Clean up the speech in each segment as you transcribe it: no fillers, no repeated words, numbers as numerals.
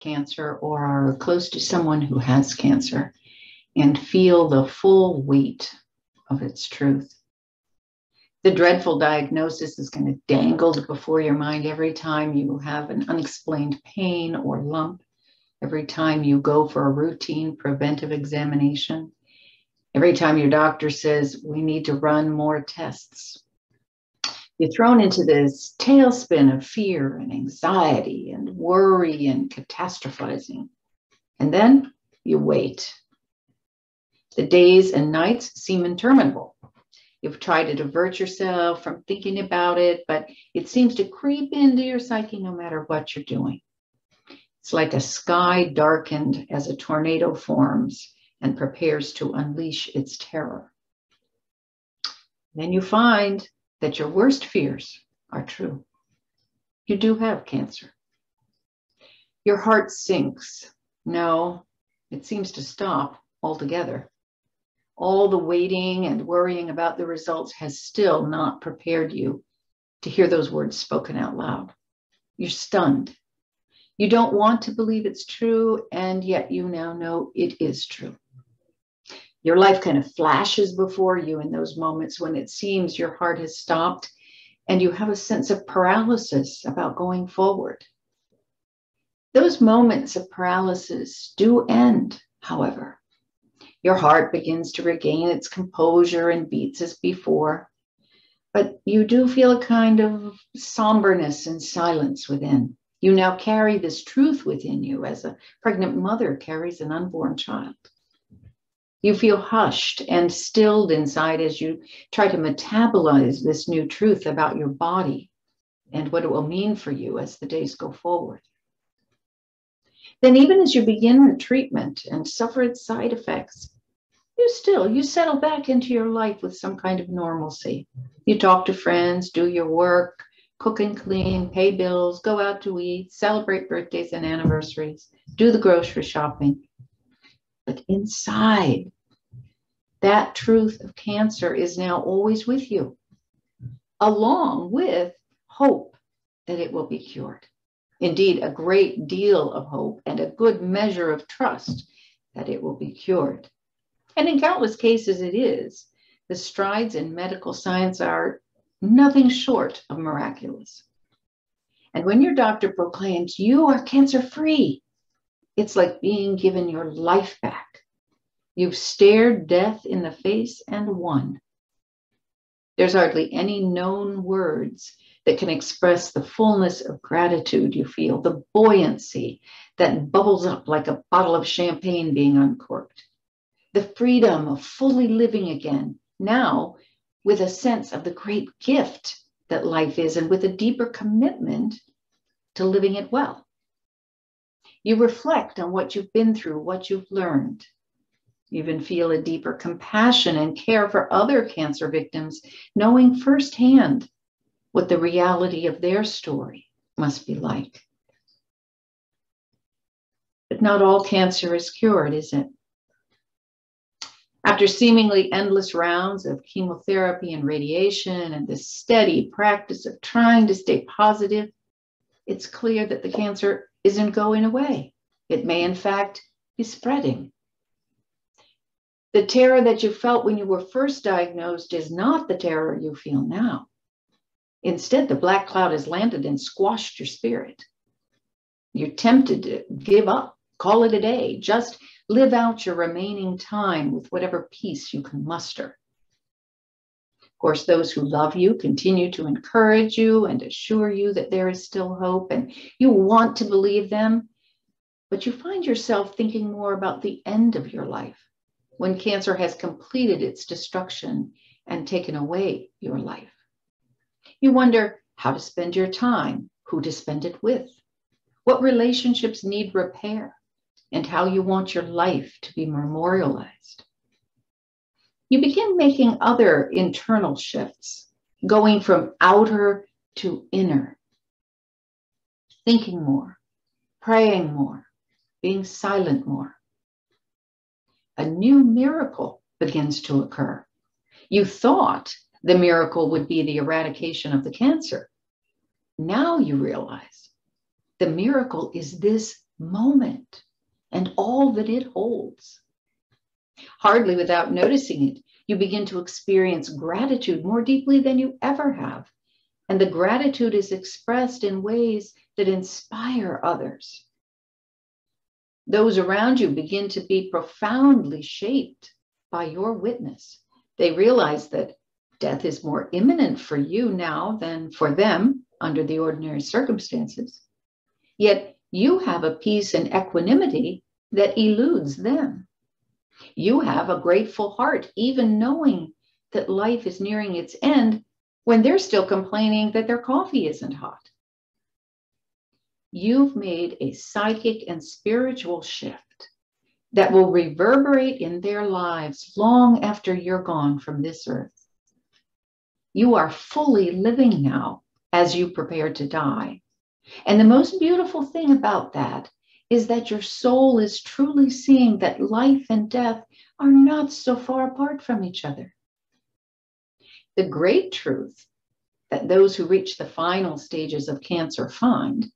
cancer or are close to someone who has cancer and feel the full weight of its truth. The dreadful diagnosis is kind of dangled before your mind every time you have an unexplained pain or lump, every time you go for a routine preventive examination, every time your doctor says, we need to run more tests. You're thrown into this tailspin of fear and anxiety and worry and catastrophizing. And then you wait. The days and nights seem interminable. You've tried to divert yourself from thinking about it, but it seems to creep into your psyche no matter what you're doing. It's like a sky darkened as a tornado forms and prepares to unleash its terror. Then you find that your worst fears are true. You do have cancer. Your heart sinks. No, it seems to stop altogether. All the waiting and worrying about the results has still not prepared you to hear those words spoken out loud. You're stunned. You don't want to believe it's true, and yet you now know it is true. Your life kind of flashes before you in those moments when it seems your heart has stopped and you have a sense of paralysis about going forward. Those moments of paralysis do end, however. Your heart begins to regain its composure and beats as before, but you do feel a kind of somberness and silence within. You now carry this truth within you as a pregnant mother carries an unborn child. You feel hushed and stilled inside as you try to metabolize this new truth about your body and what it will mean for you as the days go forward. Then even as you begin the treatment and suffer its side effects, you settle back into your life with some kind of normalcy. You talk to friends, do your work, cook and clean, pay bills, go out to eat, celebrate birthdays and anniversaries, do the grocery shopping. But inside, that truth of cancer is now always with you, along with hope that it will be cured. Indeed, a great deal of hope and a good measure of trust that it will be cured. And in countless cases it is. The strides in medical science are nothing short of miraculous. And when your doctor proclaims you are cancer-free, it's like being given your life back. You've stared death in the face and won. There's hardly any known words that can express the fullness of gratitude you feel, the buoyancy that bubbles up like a bottle of champagne being uncorked, the freedom of fully living again, now with a sense of the great gift that life is and with a deeper commitment to living it well. You reflect on what you've been through, what you've learned. You even feel a deeper compassion and care for other cancer victims, knowing firsthand what the reality of their story must be like. But not all cancer is cured, is it? After seemingly endless rounds of chemotherapy and radiation and this steady practice of trying to stay positive, it's clear that the cancer isn't going away. It may, in fact, be spreading. The terror that you felt when you were first diagnosed is not the terror you feel now. Instead, the black cloud has landed and squashed your spirit. You're tempted to give up, call it a day, just live out your remaining time with whatever peace you can muster. Of course, those who love you continue to encourage you and assure you that there is still hope, and you want to believe them, but you find yourself thinking more about the end of your life, when cancer has completed its destruction and taken away your life. You wonder how to spend your time, who to spend it with, what relationships need repair, and how you want your life to be memorialized. You begin making other internal shifts, going from outer to inner, thinking more, praying more, being silent more. A new miracle begins to occur. You thought the miracle would be the eradication of the cancer. Now you realize the miracle is this moment and all that it holds. Hardly without noticing it, you begin to experience gratitude more deeply than you ever have. And the gratitude is expressed in ways that inspire others. Those around you begin to be profoundly shaped by your witness. They realize that death is more imminent for you now than for them under the ordinary circumstances. Yet you have a peace and equanimity that eludes them. You have a grateful heart, even knowing that life is nearing its end when they're still complaining that their coffee isn't hot. You've made a psychic and spiritual shift that will reverberate in their lives long after you're gone from this earth. You are fully living now as you prepare to die. And the most beautiful thing about that is that your soul is truly seeing that life and death are not so far apart from each other. The great truth that those who reach the final stages of cancer find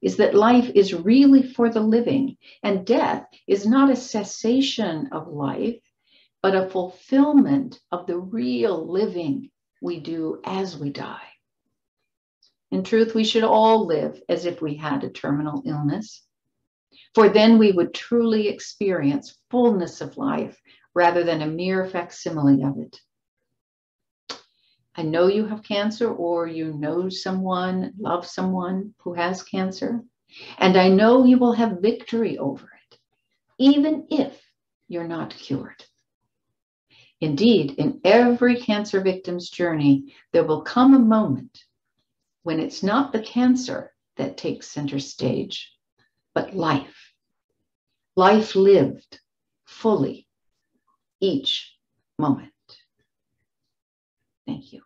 is that life is really for the living, and death is not a cessation of life, but a fulfillment of the real living we do as we die. In truth, we should all live as if we had a terminal illness, for then we would truly experience fullness of life rather than a mere facsimile of it. I know you have cancer, or you know someone, love someone who has cancer, and I know you will have victory over it, even if you're not cured. Indeed, in every cancer victim's journey, there will come a moment when it's not the cancer that takes center stage, but life. Life lived fully each moment. Thank you.